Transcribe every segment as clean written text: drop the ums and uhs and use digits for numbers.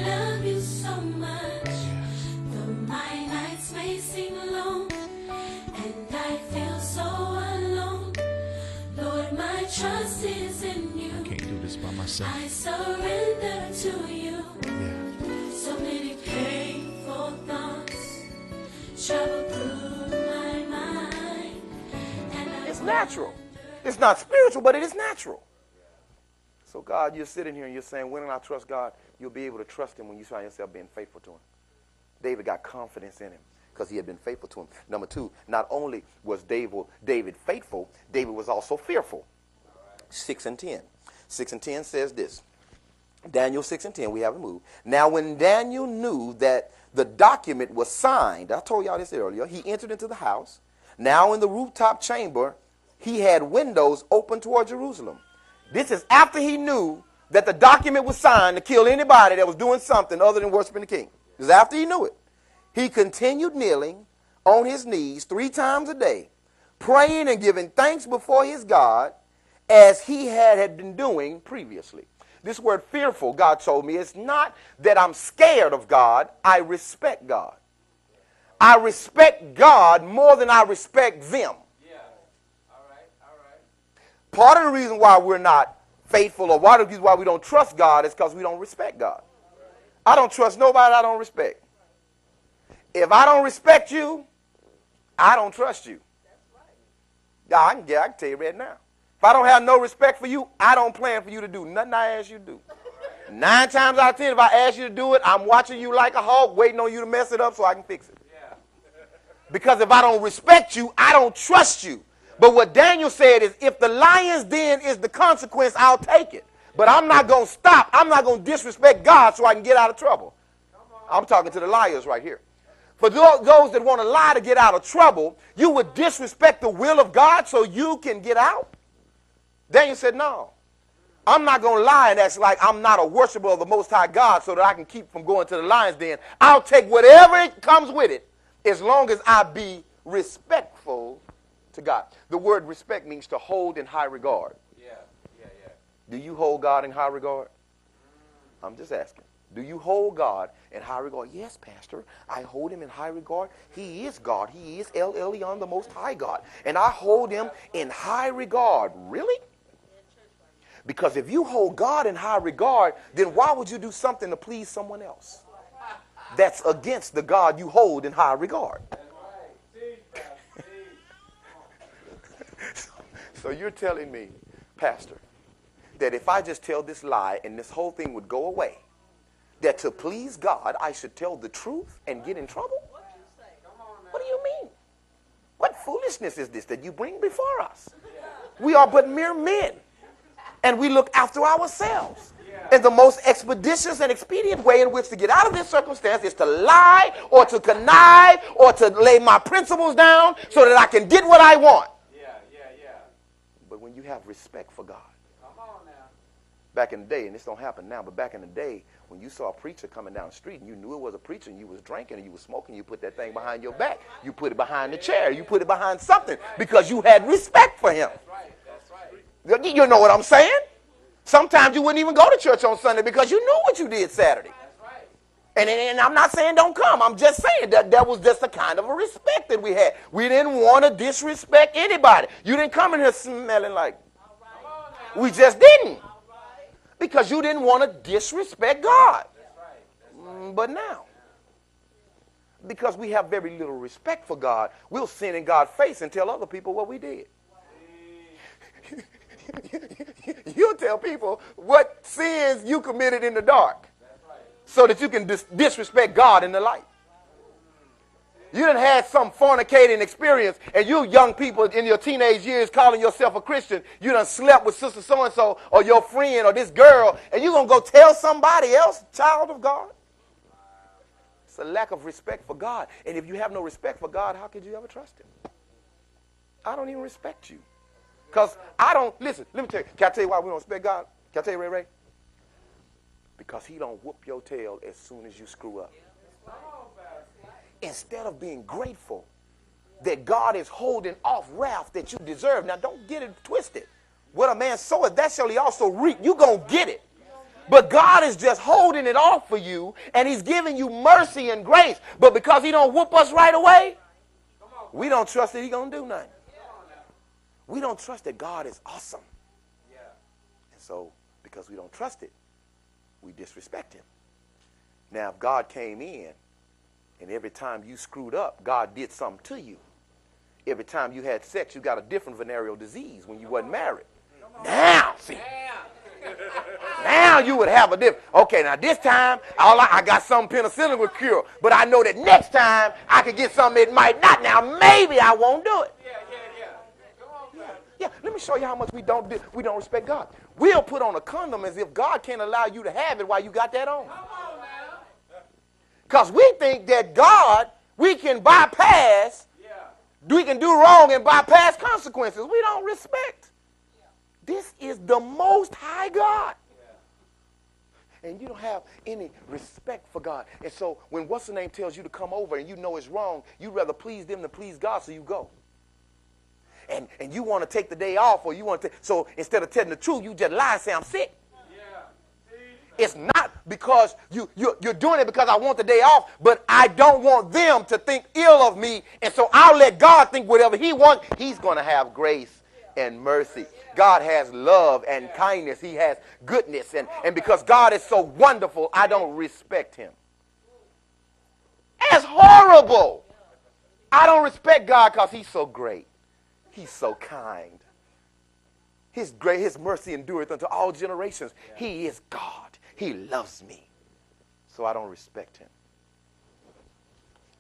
love you so much. Though my nights may seem long and I feel so alone, Lord, my trust is in you. I can't do this by myself. I surrender to you. Yeah. So many painful thoughts travel through my mind. And It's natural. It's not spiritual, but it is natural. So God, you're sitting here and you're saying, when I trust God, you'll be able to trust him when you find yourself being faithful to him. David got confidence in him because he had been faithful to him. Number two, not only was David faithful, David was also fearful. 6 and 10. 6 and 10 says this. Daniel 6 and 10, we haven't moved. Now when Daniel knew that the document was signed, I told y'all this earlier, he entered into the house. Now in the rooftop chamber, he had windows open toward Jerusalem. This is after he knew that the document was signed to kill anybody that was doing something other than worshiping the king. This is after he knew it. He continued kneeling on his knees 3 times a day, praying and giving thanks before his God as he had been doing previously. This word fearful, God told me, it's not that I'm scared of God. I respect God. I respect God more than I respect them. Part of the reason why we're not faithful, or one of the reasons why we don't trust God, is because we don't respect God. I don't trust nobody I don't respect. If I don't respect you, I don't trust you. I can tell you right now. If I don't have no respect for you, I don't plan for you to do nothing I ask you to do. 9 times out of 10, if I ask you to do it, I'm watching you like a hawk, waiting on you to mess it up so I can fix it. Because if I don't respect you, I don't trust you. But what Daniel said is, if the lion's den is the consequence, I'll take it. But I'm not going to stop. I'm not going to disrespect God so I can get out of trouble. I'm talking to the liars right here. For those that want to lie to get out of trouble, you would disrespect the will of God so you can get out? Daniel said, no. I'm not going to lie and act like I'm not a worshiper of the Most High God so that I can keep from going to the lion's den. I'll take whatever it comes with it as long as I be respectful to God. The word respect means to hold in high regard. Yeah. Do you hold God in high regard? I'm just asking. Do you hold God in high regard? Yes, Pastor. I hold him in high regard. He is God. He is El Elyon, the Most High God. And I hold him in high regard. Really? Because if you hold God in high regard, then why would you do something to please someone else? That's against the God you hold in high regard. So you're telling me, Pastor, that if I just tell this lie and this whole thing would go away, that to please God, I should tell the truth and get in trouble? What do you mean? What foolishness is this that you bring before us? We are but mere men, and we look after ourselves. And the most expeditious and expedient way in which to get out of this circumstance is to lie or to connive or to lay my principles down so that I can get what I want. But when you have respect for God, back in the day, and this don't happen now, but back in the day, when you saw a preacher coming down the street and you knew it was a preacher and you was drinking and you was smoking, you put that thing behind your back. You put it behind the chair. You put it behind something because you had respect for him. That's right. You know what I'm saying? Sometimes you wouldn't even go to church on Sunday because you knew what you did Saturday. And I'm not saying don't come. I'm just saying that was just a kind of a respect that we had. We didn't want to disrespect anybody. You didn't come in here smelling like. We just didn't. Because you didn't want to disrespect God. But now, because we have very little respect for God, we'll sin in God's face and tell other people what we did. You'll tell people what sins you committed in the dark so that you can disrespect God in the light. You done had some fornicating experience, and you young people in your teenage years calling yourself a Christian, you done slept with sister so-and-so or your friend or this girl, and you going to go tell somebody else, child of God? It's a lack of respect for God. And if you have no respect for God, how could you ever trust him? I don't even respect you. Because I don't, listen, let me tell you, can I tell you why we don't respect God? Can I tell you, Ray? Because he don't whoop your tail as soon as you screw up. Instead of being grateful that God is holding off wrath that you deserve. Now, don't get it twisted. What a man soweth, that shall he also reap. You're going to get it. But God is just holding it off for you, and he's giving you mercy and grace. But because he don't whoop us right away, we don't trust that he's going to do nothing. We don't trust that God is awesome. And so, because we don't trust it, we disrespect him. Now, if God came in, and every time you screwed up, God did something to you. Every time you had sex, you got a different venereal disease when you wasn't married. Now, see. Now you would have a different. Okay, now this time, I got some penicillin would cure. But I know that next time, I could get something it might not. Now, maybe I won't do it. Yeah, let me show you how much we don't respect God. We'll put on a condom as if God can't allow you to have it while you got that on. Because we think that God, we can bypass, we can do wrong and bypass consequences. We don't respect. This is the most high God. And you don't have any respect for God. And so when what's the name tells you to come over and you know it's wrong, you'd rather please them than please God, so you go. And you want to take the day off, or you want to, so instead of telling the truth, you just lie and say, I'm sick. It's not because you're doing it because I want the day off, but I don't want them to think ill of me, and so I'll let God think whatever he wants. He's going to have grace and mercy. God has love and kindness. He has goodness, and because God is so wonderful, I don't respect him. That's horrible. I don't respect God because he's so great. He's so kind. His grace, his mercy endureth unto all generations. He is God. He loves me. So I don't respect him.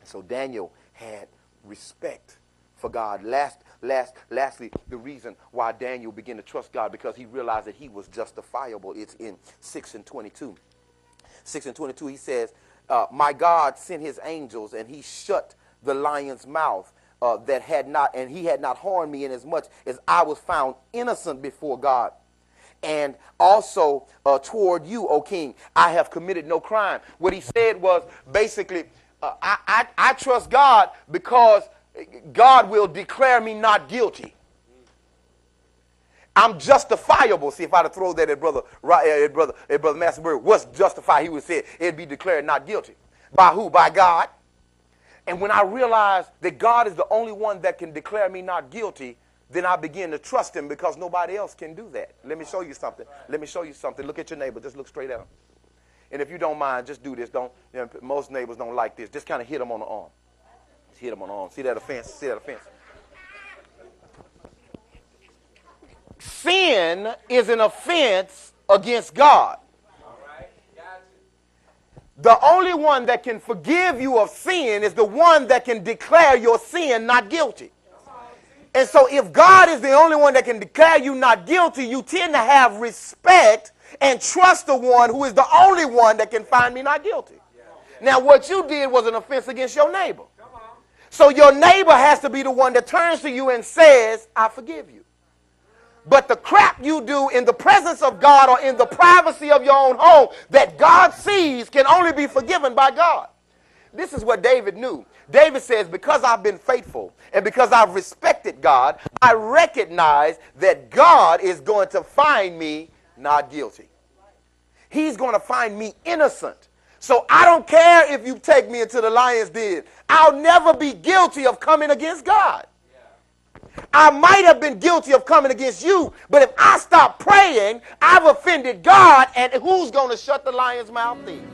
So Daniel had respect for God. Lastly, the reason why Daniel began to trust God, because he realized that he was justifiable. It's in 6:22. 6:22, he says, my God sent his angels, and he shut the lion's mouth, that had not, and he had not harmed me, inasmuch as I was found innocent before God. And also toward you, O king, I have committed no crime. What he said was basically, I trust God because God will declare me not guilty. I'm justifiable. See, if I'd have thrown that at Brother Masterberg, what's justified? He would say it'd be declared not guilty. By who? By God. And when I realized that God is the only one that can declare me not guilty, then I begin to trust him, because nobody else can do that. Let me show you something. Let me show you something. Look at your neighbor. Just look straight at him. And if you don't mind, just do this. Most neighbors don't like this. Just kind of hit him on the arm. Just hit him on the arm. See that offense? See that offense? Sin is an offense against God. The only one that can forgive you of sin is the one that can declare your sin not guilty. And so if God is the only one that can declare you not guilty, you tend to have respect and trust the one who is the only one that can find me not guilty. Now, what you did was an offense against your neighbor. So your neighbor has to be the one that turns to you and says, I forgive you. But the crap you do in the presence of God or in the privacy of your own home that God sees can only be forgiven by God. This is what David knew. David says, because I've been faithful and because I've respected God, I recognize that God is going to find me not guilty. He's going to find me innocent. So I don't care if you take me into the lion's den. I'll never be guilty of coming against God. I might have been guilty of coming against you, but if I stop praying, I've offended God, and who's going to shut the lion's mouth then?